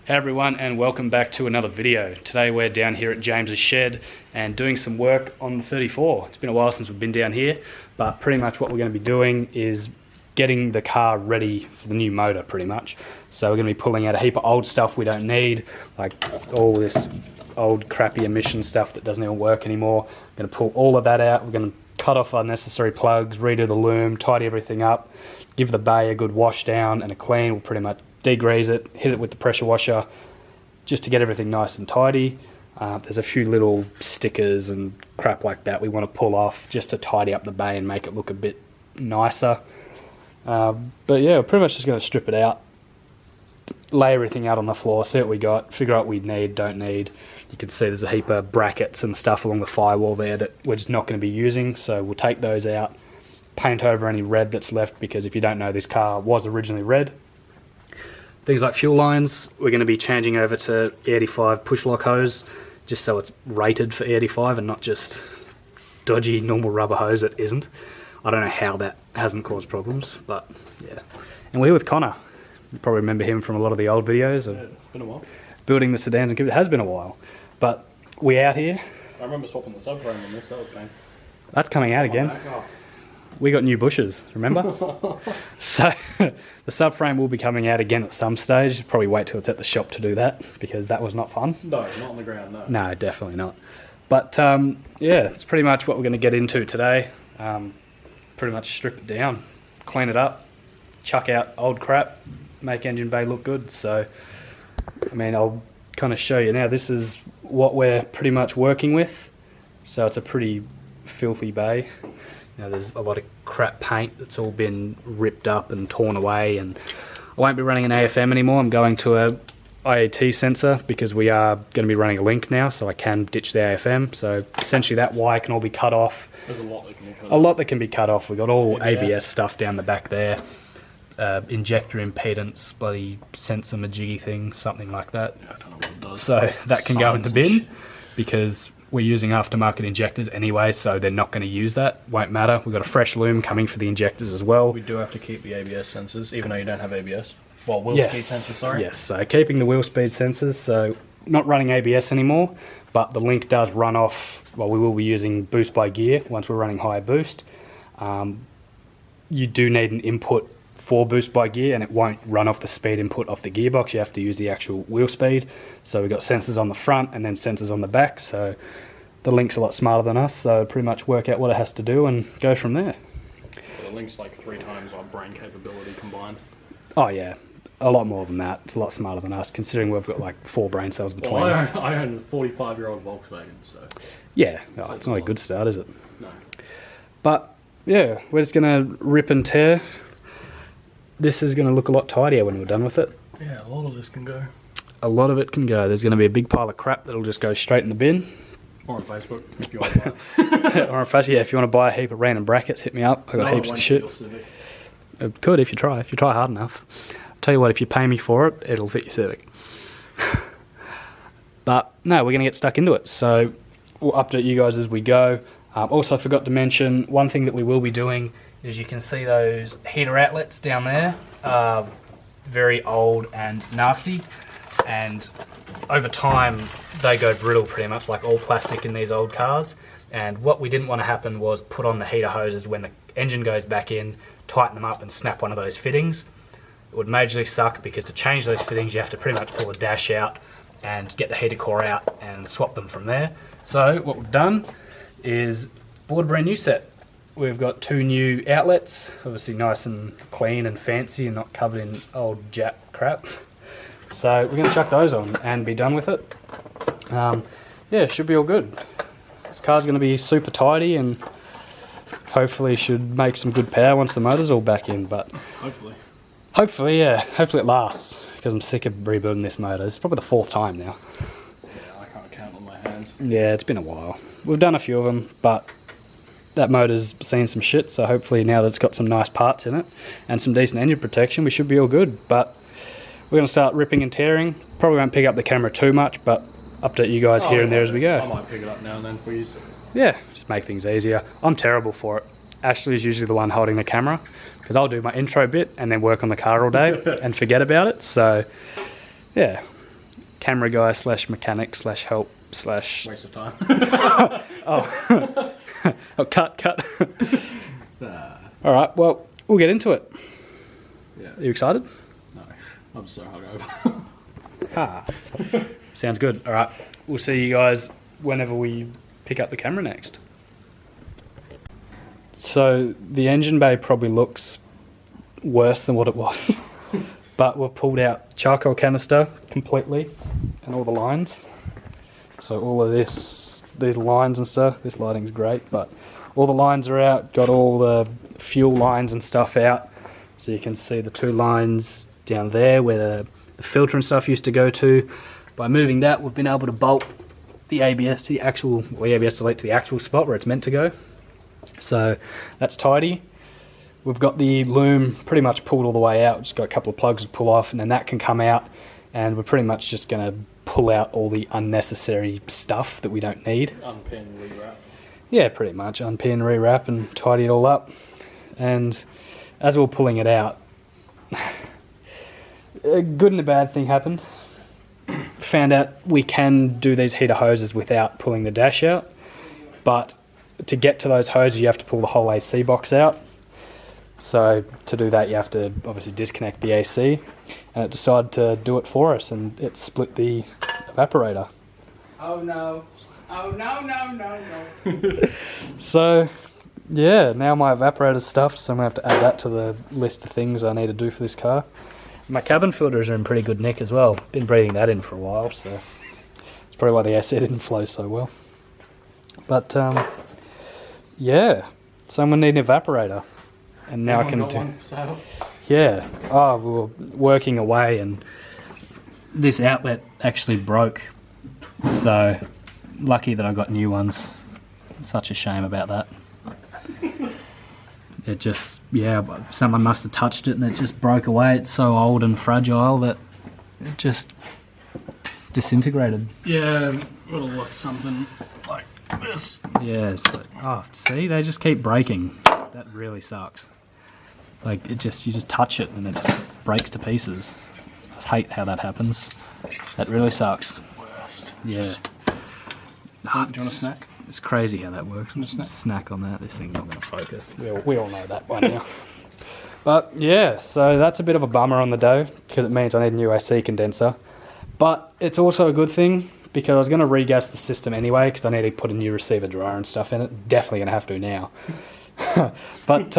Hey everyone, and welcome back to another video. Today we're down here at James's shed and doing some work on the 34. It's been a while since we've been down here, but pretty much what we're going to be doing is getting the car ready for the new motor pretty much. So we're going to be pulling out a heap of old stuff we don't need, like all this old crappy emission stuff that doesn't even work anymore. We're going to pull all of that out. We're going to cut off unnecessary plugs, redo the loom, tidy everything up, give the bay a good wash down and a clean. We'll pretty much degrease it, hit it with the pressure washer just to get everything nice and tidy. There's a few little stickers and crap like that we want to pull off just to tidy up the bay and make it look a bit nicer. But yeah, we're pretty much just going to strip it out, lay everything out on the floor, see what we got, figure out what we need, don't need. You can see there's a heap of brackets and stuff along the firewall there that we're just not going to be using, so we'll take those out, paint over any red that's left, because if you don't know, this car was originally red. Things like fuel lines, we're going to be changing over to E85 push lock hose, just so it's rated for E85 and not just dodgy normal rubber hose that isn't. I don't know how that hasn't caused problems, but yeah. And we're here with Connor. You probably remember him from a lot of the old videos of it's been a while. Building the sedans and Cubes. It has been a while, but we out here. I remember swapping the subframe on this, that was pain. That's coming out again. We got new bushes, remember? So the subframe will be coming out again at some stage. Probably wait till it's at the shop to do that, because that was not fun. No, not on the ground, no. No, definitely not. But yeah, it's pretty much what we're going to get into today. Pretty much strip it down, clean it up, chuck out old crap, make engine bay look good. So, I mean, I'll kind of show you now. This is what we're pretty much working with. So it's a pretty filthy bay. Now, there's a lot of crap paint that's all been ripped up and torn away, and I won't be running an AFM anymore. I'm going to a IAT sensor because we are going to be running a link now, so I can ditch the AFM. So essentially that wire can all be cut off. There's a lot that can be cut off. A lot that can be cut off. We've got all ABS stuff down the back there. Injector impedance, bloody sensor majiggy thing, something like that. Yeah, I don't know what it does. So that can go in the bin because we're using aftermarket injectors anyway, so they're not going to use that. Won't matter. We've got a fresh loom coming for the injectors as well. We do have to keep the ABS sensors, even though you don't have ABS. Well, wheel speed sensors, sorry. Yes, so keeping the wheel speed sensors, so not running ABS anymore, but the link does run off, well, we will be using boost by gear once we're running higher boost. You do need an input for boost by gear, and it won't run off the speed input off the gearbox. You have to use the actual wheel speed. So we've got sensors on the front and then sensors on the back, so the link's a lot smarter than us, so pretty much work out what it has to do and go from there. The link's like 3 times our brain capability combined. Oh yeah, a lot more than that. It's a lot smarter than us, considering we've got like 4 brain cells between us. I own a 45-year-old Volkswagen, so... Yeah, it's not a good start, is it? No. But yeah, we're just going to rip and tear. This is going to look a lot tidier when we're done with it. Yeah, a lot of this can go. A lot of it can go. There's going to be a big pile of crap that'll just go straight in the bin. Or on Facebook, if you want to buy it. Or on Facebook, yeah, if you want to buy a heap of random brackets, hit me up. I've got heaps of shit. It could if you try hard enough. I'll tell you what, if you pay me for it, it'll fit your Civic. But no, we're going to get stuck into it. So we'll update you guys as we go. Also, I forgot to mention, one thing that we will be doing is you can see those heater outlets down there are very old and nasty, and over time they go brittle pretty much, like all plastic in these old cars. And what we didn't want to happen was put on the heater hoses when the engine goes back in, tighten them up and snap one of those fittings. It would majorly suck, because to change those fittings you have to pretty much pull the dash out and get the heater core out and swap them from there. So what we've done is bought a brand new set. We've got 2 new outlets, obviously nice and clean and fancy and not covered in old Jap crap. So we're going to chuck those on and be done with it. Yeah, should be all good. This car's going to be super tidy and hopefully should make some good power once the motor's all back in. But hopefully, yeah, hopefully it lasts, because I'm sick of rebuilding this motor. It's probably the 4th time now. Yeah, I can't count on my hands. Yeah, it's been a while. We've done a few of them, but that motor's seen some shit, so hopefully now that it's got some nice parts in it and some decent engine protection, we should be all good. But we're going to start ripping and tearing. Probably won't pick up the camera too much, but update you guys here and there as we go. I might pick it up now and then for you. Yeah, just make things easier. I'm terrible for it. Ashley's usually the one holding the camera, because I'll do my intro bit and then work on the car all day and forget about it. So yeah, camera guy slash mechanic slash help slash... Waste of time. Oh. Oh, cut. Alright, well, we'll get into it. Yeah. Are you excited? No, I'm so hungover. Ha. Sounds good. Alright, we'll see you guys whenever we pick up the camera next. So the engine bay probably looks worse than what it was. But we've pulled out charcoal canister completely and all the lines. So all of these lines and stuff, this lighting's great, but all the lines are out, got all the fuel lines and stuff out. So you can see the 2 lines down there where the filter and stuff used to go to. By moving that, we've been able to bolt the ABS to the actual, or the ABS delete to the actual spot where it's meant to go. So that's tidy. We've got the loom pretty much pulled all the way out. Just got a couple of plugs to pull off, and then that can come out, and we're pretty much just going to pull out all the unnecessary stuff that we don't need. Unpin, rewrap. Yeah, pretty much. Unpin, rewrap, and tidy it all up. And as we were pulling it out, a good and a bad thing happened. Found out we can do these heater hoses without pulling the dash out, but to get to those hoses you have to pull the whole AC box out. So to do that you have to obviously disconnect the AC, and it decided to do it for us, and it split the evaporator. Oh no. Oh no. So yeah, now my evaporator's stuffed, so I'm going to have to add that to the list of things I need to do for this car. My cabin filters are in pretty good nick as well. Been breathing that in for a while, so it's probably why the AC didn't flow so well. But yeah, someone need an evaporator, and now I can do. One, so. Yeah. Oh, we were working away, and this outlet actually broke. So lucky that I got new ones. Such a shame about that. It just, yeah, someone must have touched it and it just broke away. It's so old and fragile that it just disintegrated. Yeah, it'll look something like this. Yeah, it's like, oh, see, they just keep breaking. That really sucks. Like, you just touch it and it just breaks to pieces. I hate how that happens. That really sucks. Worst. Yeah. Do you want a snack? It's crazy how that works. Snack on that. This thing's not going to focus. We all know that by now. But yeah, so that's a bit of a bummer on the dough because it means I need a new AC condenser. But it's also a good thing because I was going to regas the system anyway because I need to put a new receiver dryer and stuff in it. Definitely going to have to now. But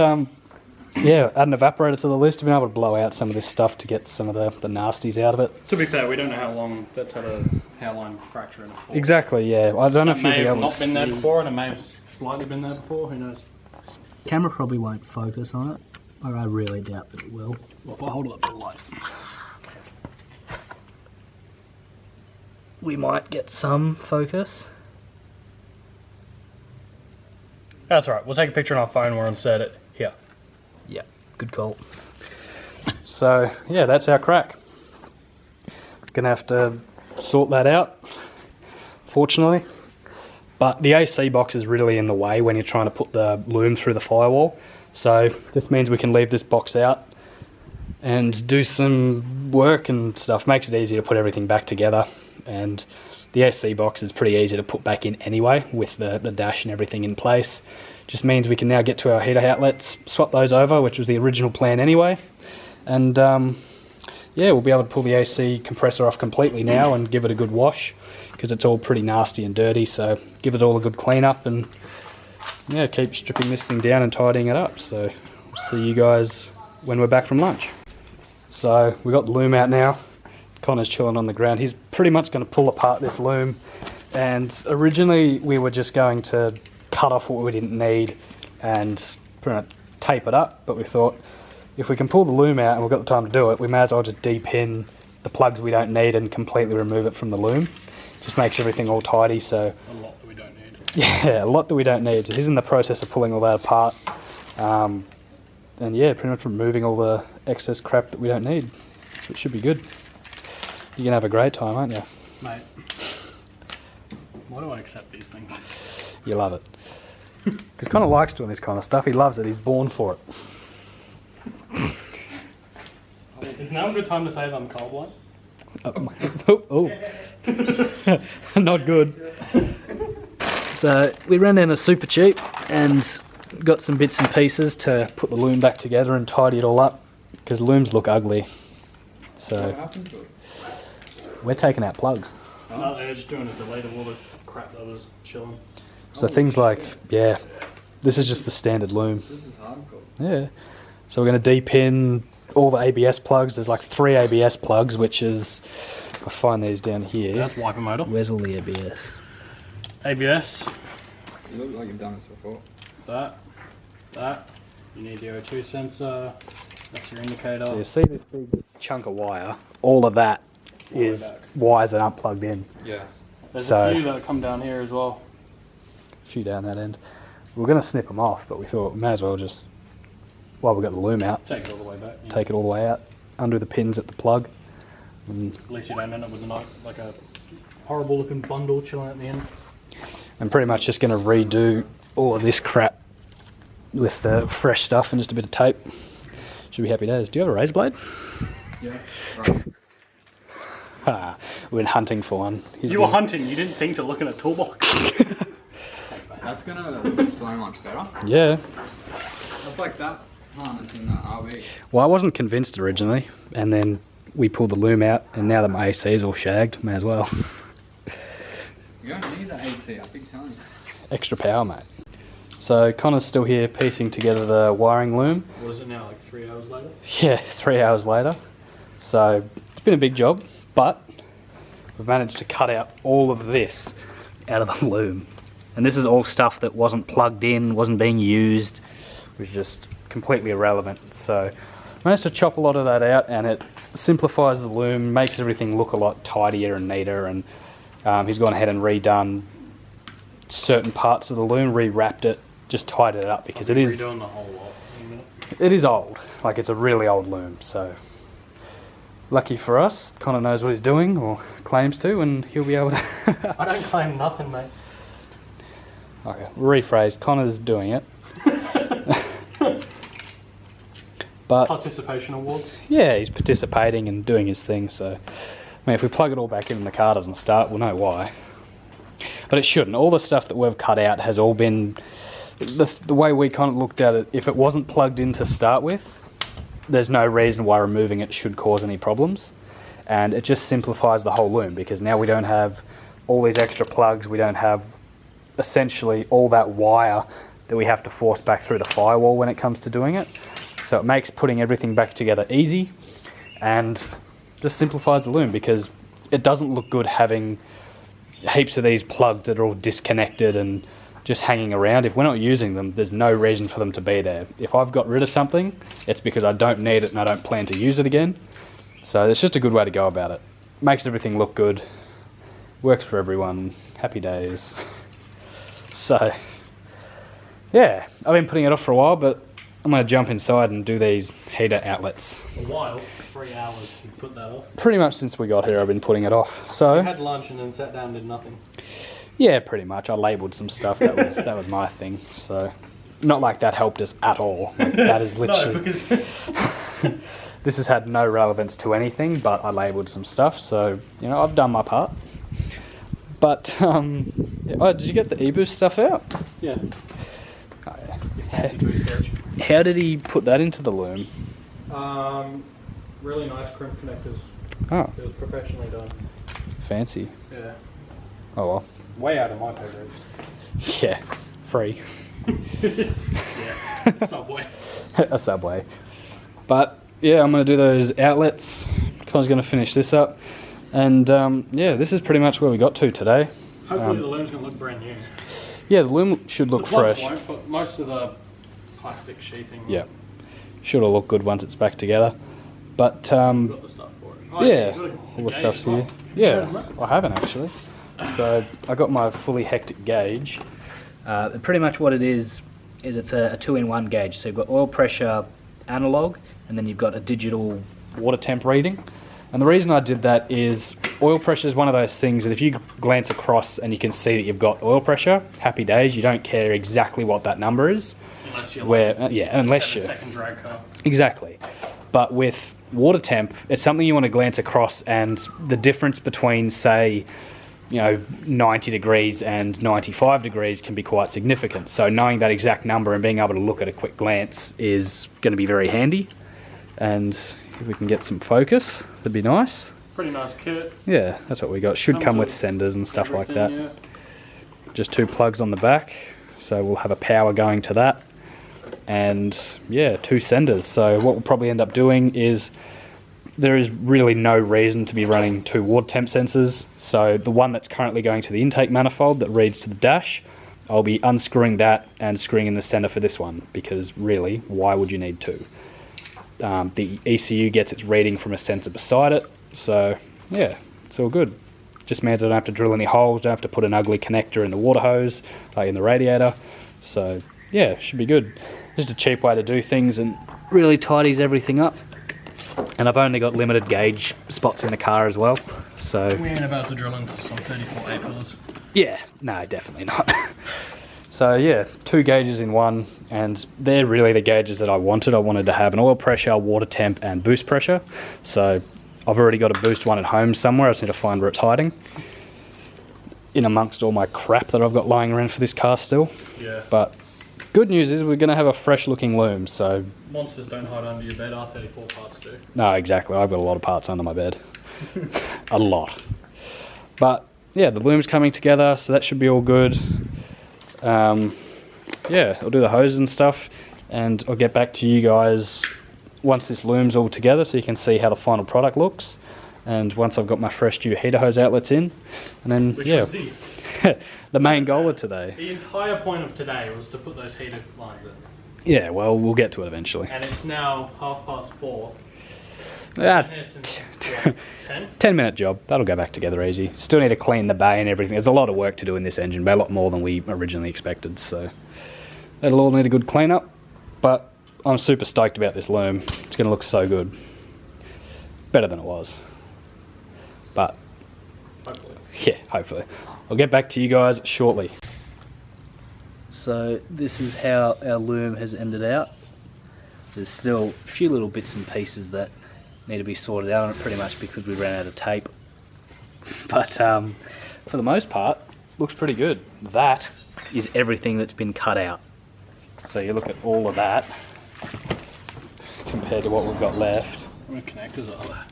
yeah, add an evaporator to the list. I've been able to blow out some of this stuff to get some of the nasties out of it. To be fair, we don't know how long that's had a hairline fracture in it for. Exactly, yeah. I don't know if you'll be able to see. It may have not been there before, and it may have slightly been there before. Who knows? Camera probably won't focus on it, or I really doubt that it will. Well, if I hold it up to the light. We might get some focus. That's alright. We'll take a picture on our phone where insert it here. Yeah, good call. So, yeah, that's our crack. Gonna have to sort that out, fortunately. But the AC box is really in the way when you're trying to put the loom through the firewall. So this means we can leave this box out and do some work and stuff. Makes it easy to put everything back together. And the AC box is pretty easy to put back in anyway with the dash and everything in place. Just means we can now get to our heater outlets, swap those over, which was the original plan anyway. And yeah, we'll be able to pull the AC compressor off completely now and give it a good wash because it's all pretty nasty and dirty. So give it all a good clean up and yeah, keep stripping this thing down and tidying it up. So we'll see you guys when we're back from lunch. So we got the loom out now. Connor's chilling on the ground. He's pretty much going to pull apart this loom. And originally we were just going to cut off what we didn't need and pretty much tape it up, but we thought if we can pull the loom out and we've got the time to do it, we may as well just de-pin the plugs we don't need and completely remove it from the loom. Just makes everything all tidy. So a lot that we don't need. Yeah, a lot that we don't need. So he's in the process of pulling all that apart, and yeah, pretty much removing all the excess crap that we don't need. So it should be good. You're gonna have a great time, aren't you? Mate, why do I accept these things? You love it. Because Connor likes doing this kind of stuff. He loves it. He's born for it. Is now a good time to say that I'm colorblind? Oh. Not good. So we ran down a super cheap and got some bits and pieces to put the loom back together and tidy it all up, because looms look ugly. So What happened to it? we're taking out plugs. No, they were just doing a delete of all the crap that was chilling. So things like, yeah, this is just the standard loom. This is hardcore. Yeah. So we're going to de-pin all the ABS plugs. There's like 3 ABS plugs, which is, I find these down here. That's wiper motor. Where's all the ABS? ABS. You look like you've done this before. That. You need the O2 sensor. That's your indicator. So you see this big chunk of wire? All of that is back. wires that aren't plugged in. Yeah. There's So- a few that come down here as well. A few down that end. We're going to snip them off, but we thought we may as well just, while we've got the loom out, Take it all the way back. Yeah. take it all the way out, undo the pins at the plug. And At least you don't end up with like a horrible looking bundle chilling at the end. I'm pretty much just going to redo all of this crap with the fresh stuff and just a bit of tape. Should be happy days. Do you have a razor blade? Yeah. Right. Ah, we went hunting for one. You were hunting, you didn't think to look in a toolbox. That's gonna look so much better. Yeah. That's like that harness in the RV. Well, I wasn't convinced originally, and then we pulled the loom out, and now that my AC is all shagged, may as well. You don't need the AC, I keep telling you. Extra power, mate. So Connor's still here piecing together the wiring loom. What is it now, like 3 hours later? Yeah, 3 hours later. So it's been a big job, but we've managed to cut out all of this out of the loom. And this is all stuff that wasn't plugged in, wasn't being used, was just completely irrelevant. So managed to chop a lot of that out, and it simplifies the loom, makes everything look a lot tidier and neater. And he's gone ahead and redone certain parts of the loom, rewrapped it, just tidied it up, because it is redoing the whole lot in a minute. it is old. Like, it's a really old loom. So lucky for us, Connor knows what he's doing, or claims to, and he'll be able to. I don't claim nothing, mate. Okay, rephrase. Connor's doing it. But Participation awards. yeah, he's participating and doing his thing. So, I mean, if we plug it all back in and the car doesn't start, we'll know why. But it shouldn't. All the stuff that we've cut out has all been the way we kind of looked at it. If it wasn't plugged in to start with, there's no reason why removing it should cause any problems, and it just simplifies the whole loom, because now we don't have all these extra plugs. We don't have essentially all that wire that we have to force back through the firewall when it comes to doing it. So it makes putting everything back together easy, and just simplifies the loom, because it doesn't look good having heaps of these plugs that are all disconnected and just hanging around. If we're not using them, there's no reason for them to be there. If I've got rid of something, it's because I don't need it and I don't plan to use it again. So it's just a good way to go about it. Makes everything look good, works for everyone, happy days. So yeah, I've been putting it off for a while, but I'm going to jump inside and do these heater outlets. A while, 3 hours, you put that off. Pretty much since we got here, I've been putting it off. You So had lunch and then sat down and did nothing. yeah, pretty much. I labelled some stuff. That was my thing. So not like that helped us at all. Like, that is literally. No, because This has had no relevance to anything, but I labelled some stuff. So you know, I've done my part. But oh, did you get the e-boost stuff out? yeah, Oh, yeah. fancy booth carriage. How did he put that into the loom? Really nice crimp connectors. Oh, It was professionally done. fancy. Yeah, Oh well. way out of my pay grade. Yeah, free. Yeah, Subway. A Subway. But yeah, I'm going to do those outlets. Connor's going to finish this up. And yeah, this is pretty much where we got to today. Hopefully the loom's gonna look brand new. Yeah, the loom should look The plugs fresh. won't, but most of the plastic sheathing. Yeah, should all look good once it's back together. But We've got the stuff for it. Oh, yeah, you've got all the gauge stuff's as well. here. Have you showed them Yeah, that? I haven't actually. So I got my fully hectic gauge. Pretty much what it is it's a 2-in-1 gauge. So you've got oil pressure analog, and then you've got a digital water temp reading. And the reason I did that is oil pressure is one of those things that if you glance across and you can see that you've got oil pressure, happy days, you don't care exactly what that number is. Unless you're where like unless you 7-second drag car. exactly. But with water temp, it's something you want to glance across, and the difference between, say, 90 degrees and 95 degrees can be quite significant. So knowing that exact number and being able to look at a quick glance is going to be very handy. And if we can get some focus, that'd be nice. Pretty nice kit. Yeah, that's what we got. Should come with senders and stuff like that. Yeah. Just 2 plugs on the back, so we'll have a power going to that. And yeah, 2 senders. So what we'll probably end up doing is, there is really no reason to be running 2 water temp sensors. So the one that's currently going to the intake manifold that reads to the dash, I'll be unscrewing that and screwing in the sender for this one, because really, why would you need 2? The ECU gets its reading from a sensor beside it, so yeah, it's all good. Just means I don't have to drill any holes, don't have to put an ugly connector in the water hose, like in the radiator. So yeah, should be good. Just a cheap way to do things and really tidies everything up. And I've only got limited gauge spots in the car as well, so... We ain't about to drill into some 34 8-pillars. Yeah, no, definitely not. So yeah, 2 gauges in one, and they're really the gauges that I wanted. I wanted to have an oil pressure, water temp, and boost pressure. So I've already got a boost one at home somewhere. I just need to find where it's hiding, in amongst all my crap that I've got lying around for this car still. Yeah. But good news is we're going to have a fresh looking Loom, so... Monsters don't hide under your bed, R34 parts do. No, exactly. I've got a lot of parts under my bed. A lot. But yeah, the Loom's coming together, so that should be all good. Yeah, I'll do the hoses and stuff, and I'll get back to you guys once this Loom's all together, so you can see how the final product looks. And once I've got my fresh new heater hose outlets in, and then Which yeah, was the main goal of today. The entire point of today was to put those heater lines in. Yeah, well, we'll get to it eventually. And it's now 4:30. Ah, Been here since, 10? 10-minute job. That'll go back together easy. Still need to clean the bay and everything. There's a lot of work to do in this engine bay, a lot more than we originally expected. So that'll all need a good clean up. But I'm super stoked about this Loom. It's going to look so good. Better than it was. But Hopefully. yeah, hopefully. I'll get back to you guys shortly. So this is how our Loom has ended out. There's still a few little bits and pieces that need to be sorted out on it, pretty much because we ran out of tape. But for the most part, looks pretty good. That is everything that's been cut out. So you look at all of that compared to what we've got left. How many connectors are there?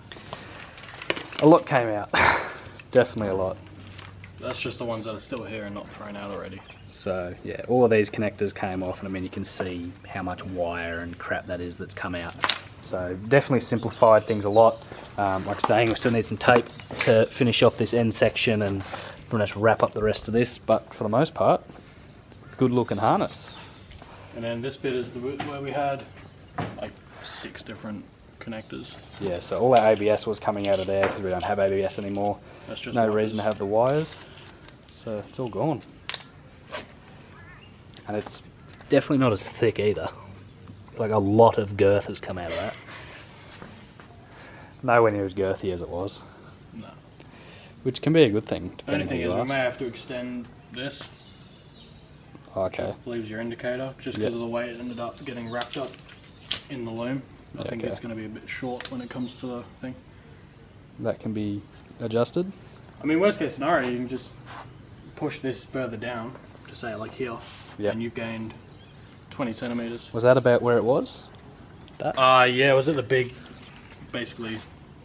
A lot came out. Definitely a lot. That's just the ones that are still here and not thrown out already. So yeah, all of these connectors came off, and I mean you can see how much wire and crap that is that's come out. So definitely simplified things a lot. Like I was saying, we still need some tape to finish off this end section and pretty much wrap up the rest of this, but for the most part, good looking harness. And then this bit is the bit where we had like 6 different connectors. Yeah, so all our ABS was coming out of there because we don't have ABS anymore. That's just no wires. reason to have the wires, so it's all gone. And it's definitely not as thick either. Like a lot of girth has come out of that. Nowhere near as girthy as it was. No. Which can be a good thing. The only depending thing who is you we ask. may have to extend this. Okay. Leaves your indicator just because of the way it ended up getting wrapped up in the Loom. I think Okay. it's going to be a bit short when it comes to the thing. That can be adjusted. I mean, worst case scenario, you can just push this further down to say like here, Yep. and you've gained 20 centimeters. Was that about where it was? That? Yeah, was it the big, basically,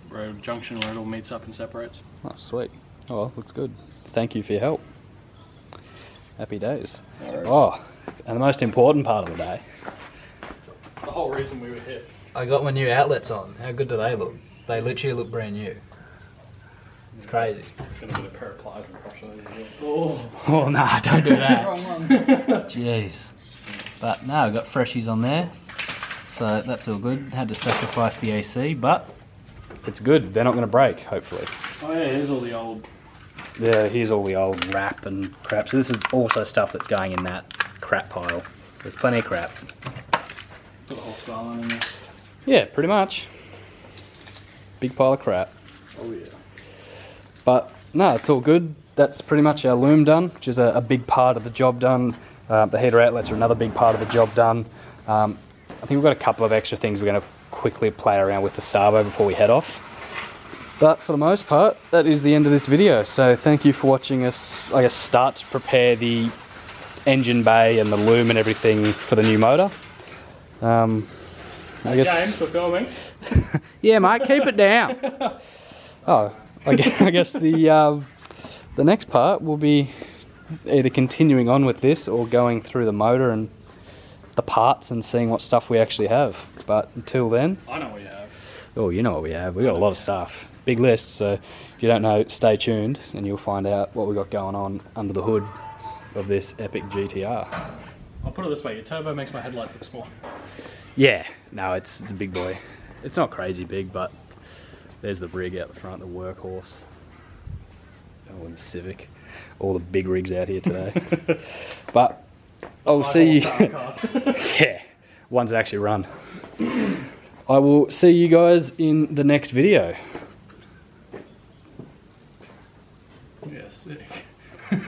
road junction where it all meets up and separates? Oh, sweet. Oh, well, looks good. Thank you for your help. Happy days. No worries. Oh, and the most important part of the day. The whole reason we were here. I got my new outlets on. How good do they look? They literally look brand new. It's crazy. Gonna get a pair of pliers and crush those. Oh, nah, don't do that. Wrong one. Jeez. But no, I've got freshies on there. So that's all good. Had to sacrifice the AC, but it's good. They're not going to break, hopefully. Oh yeah, here's all the old. Yeah, here's all the old wrap and crap. So this is also stuff that's going in that crap pile. There's plenty of crap. Put the whole skyline in there. Yeah, pretty much. Big pile of crap. Oh yeah. But no, it's all good. That's pretty much our Loom done, which is a big part of the job done. The heater outlets are another big part of the job done. I think we've got a couple of extra things we're going to quickly play around with the servo before we head off. But for the most part, that is the end of this video. So thank you for watching us, I guess, start to prepare the engine bay and the loom and everything for the new motor. I guess. James, for filming. Yeah, mate, keep it down. Oh, I guess the next part will be either continuing on with this or going through the motor and the parts and seeing what stuff we actually have. But until then, I know what you have. oh, you know what we have. We got a lot of stuff, big list. So if you don't know, stay tuned and you'll find out what we got going on under the hood of this epic GTR. I'll put it this way: your turbo makes my headlights look small. Yeah, no, it's the big boy. It's not crazy big, but there's the rig out the front, the workhorse. Oh, and the Civic. All the big rigs out here today. But I'll see you. Yeah, ones that actually run. I will see you guys in the next video. Yeah, sick.